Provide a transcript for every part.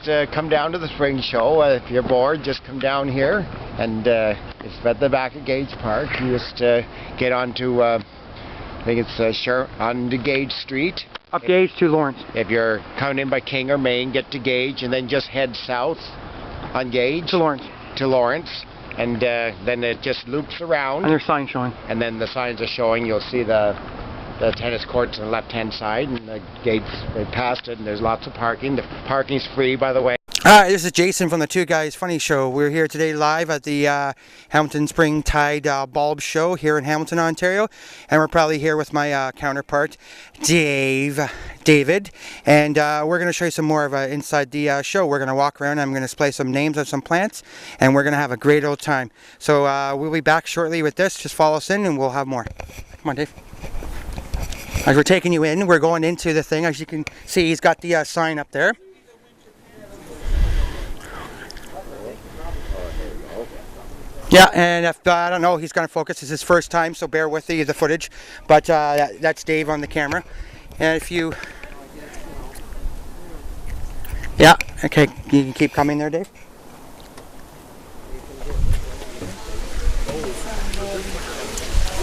come down to the spring show. If you're bored, just come down here, and it's at the back of Gage Park. You just get onto, I think it's on the Gage Street. Up Gage to Lawrence. If you're coming in by King or Main, get to Gage, and then just head south on Gage. To Lawrence. To Lawrence. And then it just loops around. And there's signs showing. And then the signs are showing. You'll see the tennis courts on the left-hand side, and the gates right past it, and there's lots of parking. The parking's free, by the way. Hi, this is Jason from the Two Guys Funny Show. We're here today live at the Hamilton Spring Tide Bulb Show here in Hamilton, Ontario. And we're probably here with my counterpart, David. And we're going to show you some more of inside the show. We're going to walk around. I'm going to display some names of some plants. And we're going to have a great old time. So we'll be back shortly with this. Just follow us in and we'll have more. Come on, Dave. As we're taking you in, we're going into the thing. As you can see, he's got the sign up there. Yeah, and if I don't know, he's going to focus. It's his first time, so bear with the footage. But that's Dave on the camera. And if you... Yeah, okay, you can keep coming there, Dave.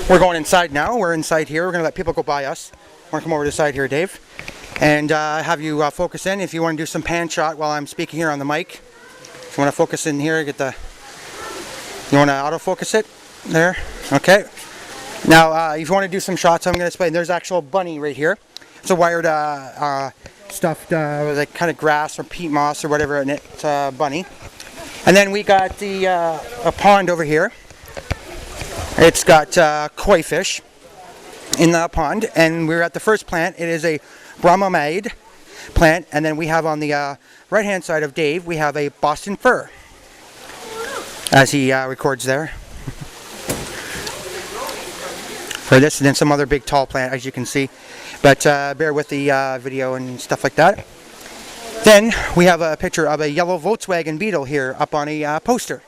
We're going inside now. We're inside here. We're going to let people go by us. We're going to come over to the side here, Dave. And have you focus in. If you want to do some pan shot while I'm speaking here on the mic. If you want to focus in here, get the... You want to autofocus it? There. Okay. Now, if you want to do some shots, I'm going to display. There's actual bunny right here. It's a wired stuffed like kind of grass or peat moss or whatever in it. It's a bunny. And then we got the a pond over here. It's got koi fish in the pond, and we're at the first plant. It is a bromeliad plant, and then we have on the right-hand side of Dave, we have a Boston fir, as he records there. For this, and then some other big tall plant, as you can see. But bear with the video and stuff like that. Then we have a picture of a yellow Volkswagen Beetle here up on a poster.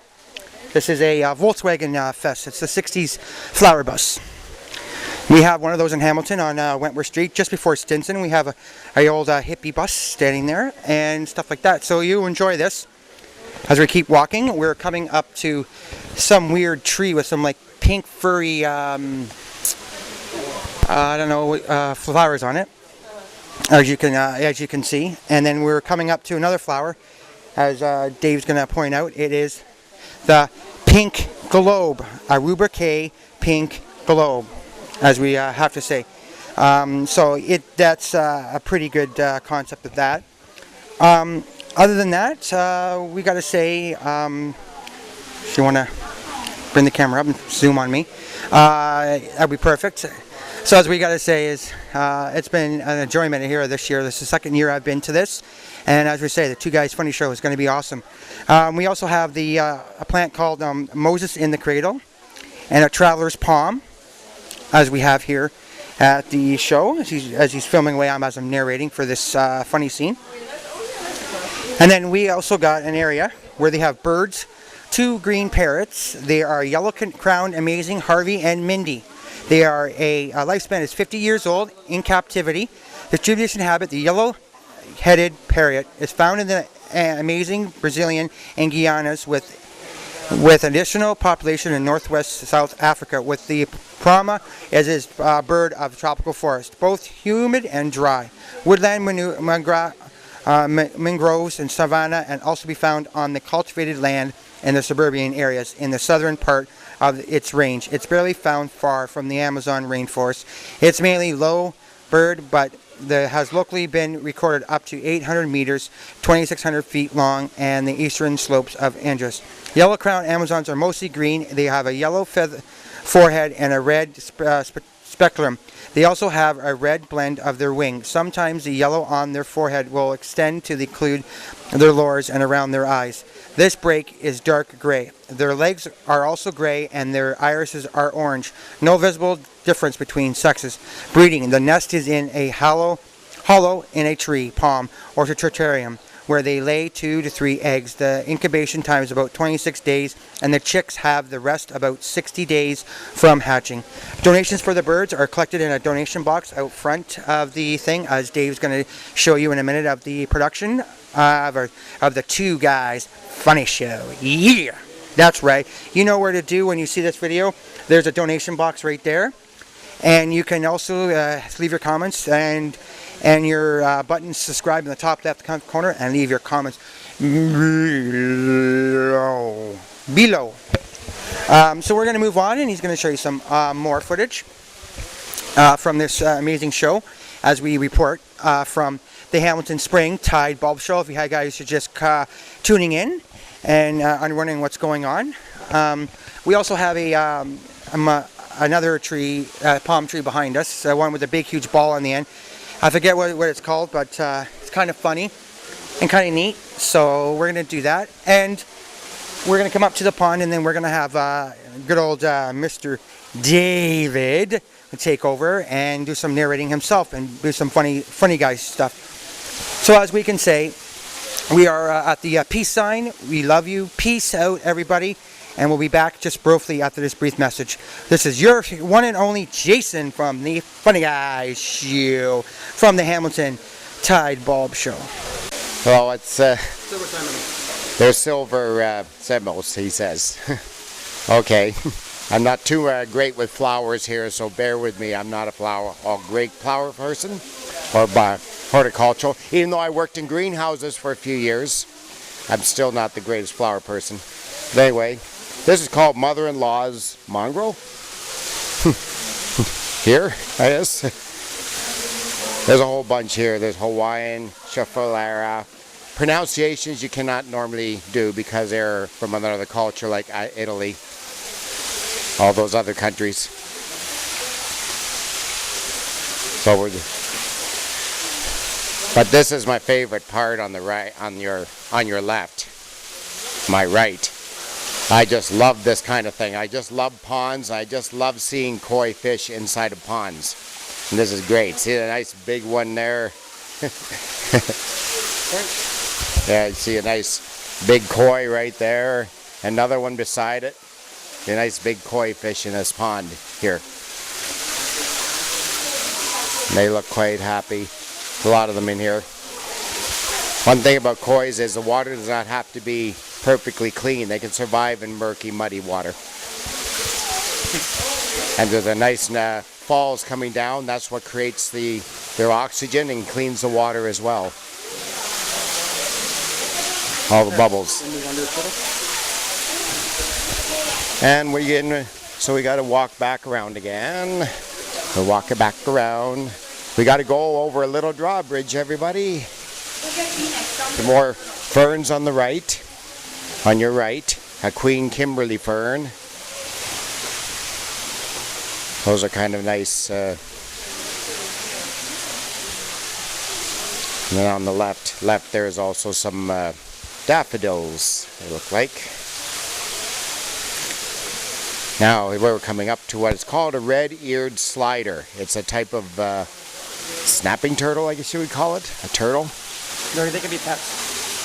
This is a Volkswagen Fest. It's the 60s flower bus. We have one of those in Hamilton on Wentworth Street, just before Stinson. We have a old hippie bus standing there and stuff like that. So you enjoy this. As we keep walking, we're coming up to some weird tree with some like pink furry, I don't know, flowers on it, as you can see. And then we're coming up to another flower, as Dave's going to point out. It is the pink globe, a rubricae pink globe, as we have to say. So that's a pretty good concept of that. Other than that, we got to say, if you want to bring the camera up and zoom on me, that'd be perfect. So as we got to say is, it's been an enjoyment here this year. This is the second year I've been to this. And as we say, the Two Guys Funny Show is going to be awesome. We also have a plant called Moses in the Cradle and a Traveler's Palm, as we have here at the show, as he's filming away as I'm narrating for this funny scene. And then we also got an area where they have birds, 2 green parrots. They are yellow-crowned, amazing Harvey and Mindy. They are a lifespan is 50 years old in captivity. The distribution habit, the yellow-headed parrot, is found in the amazing Brazilian and Guianas with additional population in northwest South Africa, with the Prama as is bird of tropical forest, both humid and dry. Woodland mangroves and savanna, and also be found on the cultivated land in the suburban areas in the southern part of its range. It's barely found far from the Amazon rainforest. It's mainly low bird, but has locally been recorded up to 800 meters, 2,600 feet long, and the eastern slopes of Andes. Yellow-crowned Amazons are mostly green. They have a yellow forehead and a red speculum. They also have a red blend of their wings. Sometimes the yellow on their forehead will extend to include their lores and around their eyes. This break is dark gray. Their legs are also gray and their irises are orange. No visible difference between sexes. Breeding. The nest is in a hollow in a tree, palm, or terrarium, where they lay 2 to 3 eggs. The incubation time is about 26 days, and the chicks have the rest about 60 days from hatching. Donations for the birds are collected in a donation box out front of the thing, as Dave's going to show you in a minute of the production of the Two Guys Funny Show. Yeah, that's right. You know where to do when you see this video. There's a donation box right there, and you can also leave your comments and your button subscribe in the top left corner, and leave your comments below. So we're going to move on, and he's going to show you some more footage from this amazing show as we report from the Hamilton Spring Tide Bulb Show. If you guys are just tuning in and wondering what's going on, we also have another tree, palm tree behind us, one with a big huge ball on the end. I forget what it's called, but it's kind of funny and kind of neat. So we're going to do that, and we're going to come up to the pond, and then we're going to have good old Mr. David take over and do some narrating himself and do some funny guy stuff. So as we can say, we are at the peace sign. We love you. Peace out, everybody. And we'll be back just briefly after this brief message. This is your one and only Jason from the Funny Guys Show, from the Hamilton Tide Bulb Show. Well, it's Silver cinnamon. they're silver symbols, he says. Okay, I'm not too great with flowers here, so bear with me. I'm not a great flower person or horticultural. Even though I worked in greenhouses for a few years, I'm still not the greatest flower person. But anyway, this is called Mother-in-Law's Mongrel. Here, I guess. There's a whole bunch here. There's Hawaiian, Schefflera. Pronunciations you cannot normally do because they're from another culture like Italy, all those other countries. So but this is my favorite part on the right, on your left, my right. I just love this kind of thing. I just love ponds. I just love seeing koi fish inside of ponds. And this is great. See a nice big one there? Yeah, you see a nice big koi right there. Another one beside it. A nice big koi fish in this pond here. And they look quite happy. A lot of them in here. One thing about kois is the water does not have to be perfectly clean. They can survive in murky, muddy water. And there's a nice falls coming down. That's what creates their oxygen and cleans the water as well. All the bubbles. And we're getting, so we got to walk back around again. We're walking back around. We got to go over a little drawbridge, everybody. Some more ferns on the right. On your right, a Queen Kimberly fern. Those are kind of nice. And then on the left there is also some daffodils, they look like. Now we're coming up to what is called a red-eared slider. It's a type of snapping turtle, I guess you would call it. A turtle. No, they can be pets.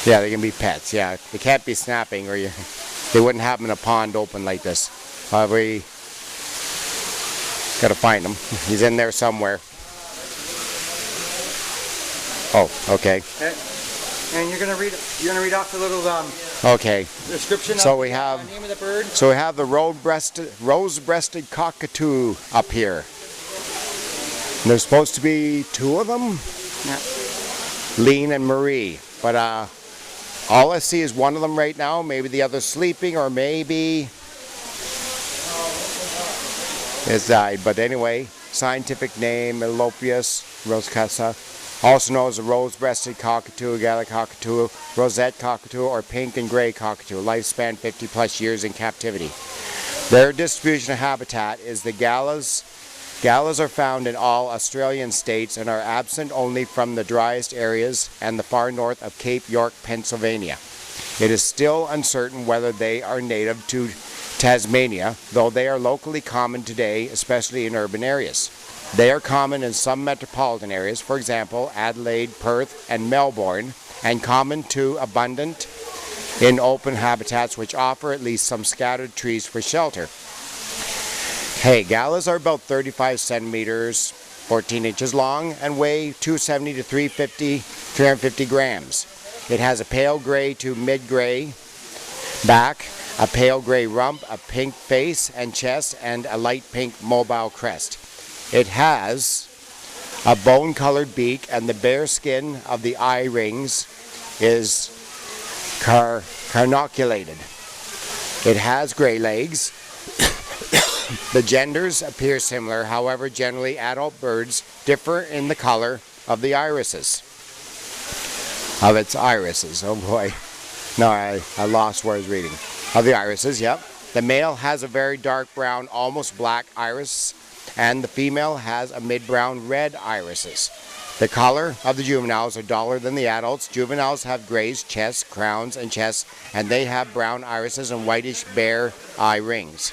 Yeah, they can be pets, yeah. They can't be snapping or they wouldn't have them in a pond open like this. We gotta find him. He's in there somewhere. Oh, okay. And you're gonna read off the little okay. description So of we have the name of the bird. So we have the rose-breasted cockatoo up here. And there's supposed to be two of them. Yeah. Lean and Marie. But all I see is one of them right now. Maybe the other's sleeping, or maybe it's died. But anyway, scientific name Elopius roscassa, also known as the rose-breasted cockatoo, Gallic cockatoo, rosette cockatoo, or pink and gray cockatoo. Lifespan 50 plus years in captivity. Their distribution habitat is the galahs. Galahs are found in all Australian states and are absent only from the driest areas and the far north of Cape York, Pennsylvania. It is still uncertain whether they are native to Tasmania, though they are locally common today, especially in urban areas. They are common in some metropolitan areas, for example, Adelaide, Perth, and Melbourne, and common to abundant in open habitats which offer at least some scattered trees for shelter. Hey, galahs are about 35 centimeters, 14 inches long, and weigh 270 to 350 grams. It has a pale gray to mid-gray back, a pale gray rump, a pink face and chest, and a light pink mobile crest. It has a bone-colored beak, and the bare skin of the eye rings is carnoculated. It has gray legs. The genders appear similar, however, generally adult birds differ in the color of the irises. Of its irises, oh boy. No, I lost where I was reading. Of the irises, yep. The male has a very dark brown, almost black iris, and the female has a mid-brown red irises. The color of the juveniles are duller than the adults. Juveniles have grays, chests, crowns, and chests, and they have brown irises and whitish bare eye rings.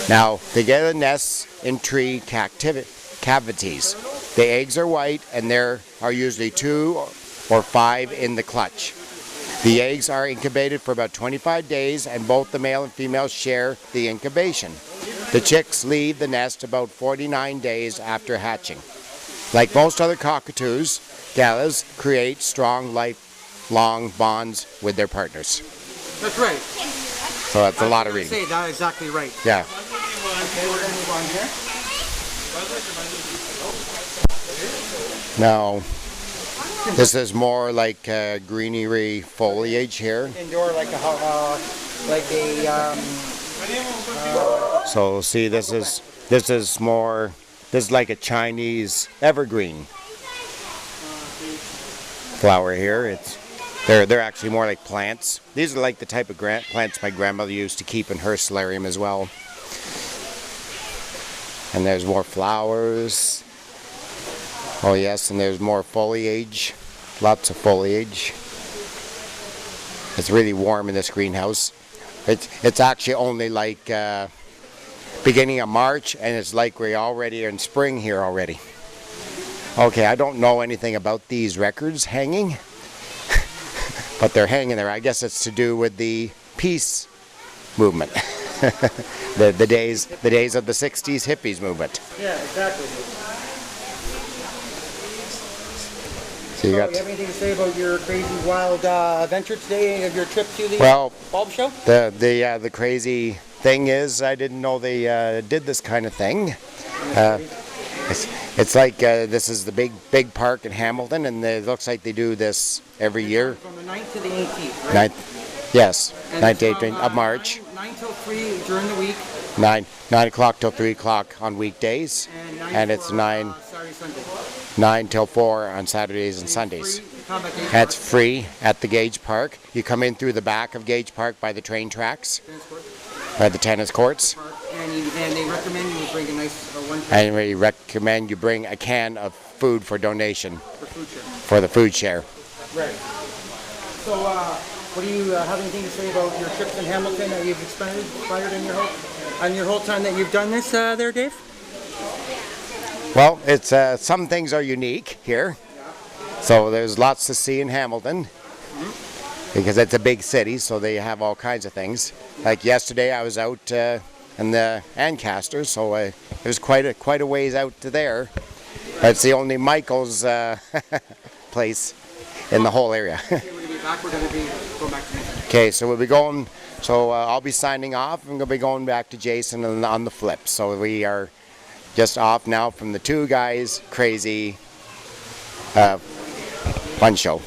Now, they get a nest in tree cavities. The eggs are white, and there are usually 2 or 5 in the clutch. The eggs are incubated for about 25 days, and both the male and female share the incubation. The chicks leave the nest about 49 days after hatching. Like most other cockatoos, galahs create strong, lifelong bonds with their partners. That's right. So that's a lot of reading. Say that exactly right. Yeah. Okay, we're gonna move on here. Now, this is more like greenery foliage here. Indoor, like So see, this is more. This is like a Chinese evergreen flower here. They're actually more like plants. These are like the type of plants my grandmother used to keep in her solarium as well. And there's more flowers. Oh yes, and there's more foliage. Lots of foliage. It's really warm in this greenhouse. It's actually only like beginning of March, and it's like we're already in spring here already. Okay, I don't know anything about these records hanging, but they're hanging there. I guess it's to do with the peace movement. the days of the 60s hippies movement. Yeah, exactly. So you have anything to say about your crazy wild adventure today of your trip to the bulb show? The crazy thing is, I didn't know they did this kind of thing. It's like this is the big park in Hamilton, and it looks like they do this every year. From the 9th to the 18th, right? Yes, 9th to 18th of March. 9 till 3 during the week. 9 o'clock till 3 o'clock on weekdays, and it's 9 till 4 on Saturdays and Sundays. And it's free at the Gage Park. You come in through the back of Gage Park by the train tracks, by the tennis courts. And they recommend you bring a nice one. And we recommend you bring a can of food for donation for the food share. Right. So, what do you have anything to say about your trips in Hamilton that you've inspired in your whole time that you've done this there, Dave? Well, it's some things are unique here. So there's lots to see in Hamilton because it's a big city, so they have all kinds of things. Like yesterday, I was out in the Ancaster, so it was quite a ways out to there. But it's the only Michael's place in the whole area. Okay, so we'll be going. So I'll be signing off. I'm going to be going back to Jason on the flip. So we are just off now from the two guys. Crazy fun show.